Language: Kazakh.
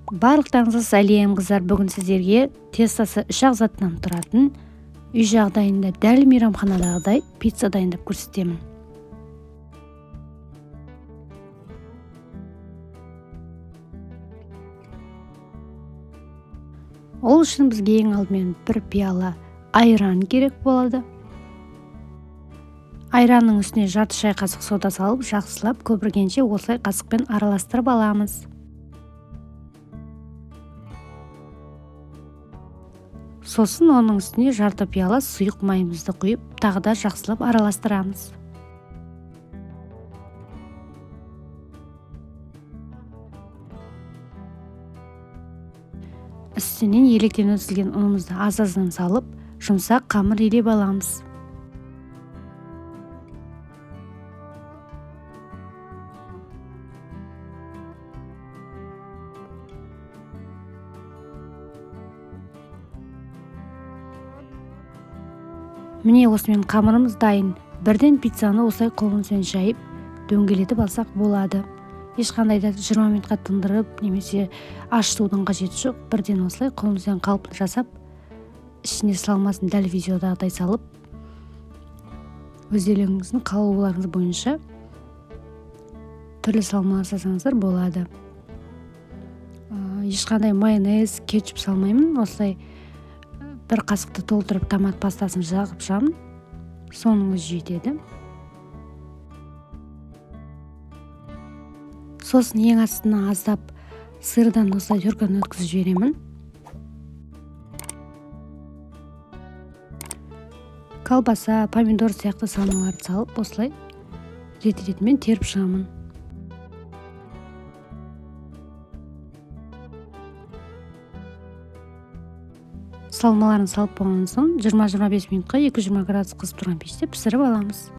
Барлықтарыңызға сәлем қыздар, бүгін сіздерге тестасы 3 ақ заттан тұратын үй жағдайында дәл мейрамханадағыдай пицца дайындап көрсетемін. Ол үшін бізге ең алдымен бір пиала айран керек болады. Айранның үстіне жарты шай қасық сода салып, жақсылап көпіргенше осылай қасықпен араластырып аламыз. Сосын оның үстіне жарты пиала сұйық майымызды құйып, тағы да жақсылап араластырамыз. Үстінен електен өтілген ұнымызды аз-аздан салып, жұмсақ қамыр илеп аламыз. Міне осымен қамырымыз дайын. Бірден пиццаны осылай қолымызбен жайып, дөңгелетіп алсақ болады. Ешқандай да 20 минутқа тындырып, немесе ашытудың қажеті жоқ. Бірден осылай қолымызбен қалпын жасап, ішіне салмасын дәл видеодағыдай салып, өздеріңіздің қалауларыңыз бойынша түрлі салмалар жасаңыздар болады. Ешқандай майонез, кетчуп салмаймын. Осылай бір қасықты толтырып томат пастасын жағып жам, соның өзі жетеді. Сосын ең астына аздап сырдан осылай терканы өткізіп жіберемін. Колбаса, помидор сияқты салмаларды салып, осылай рет-ретімен теріп шығамын. Салмаларын салып болған соң 20-25 минутқа 220 градус қызып тұрған пеште пісіріп аламыз.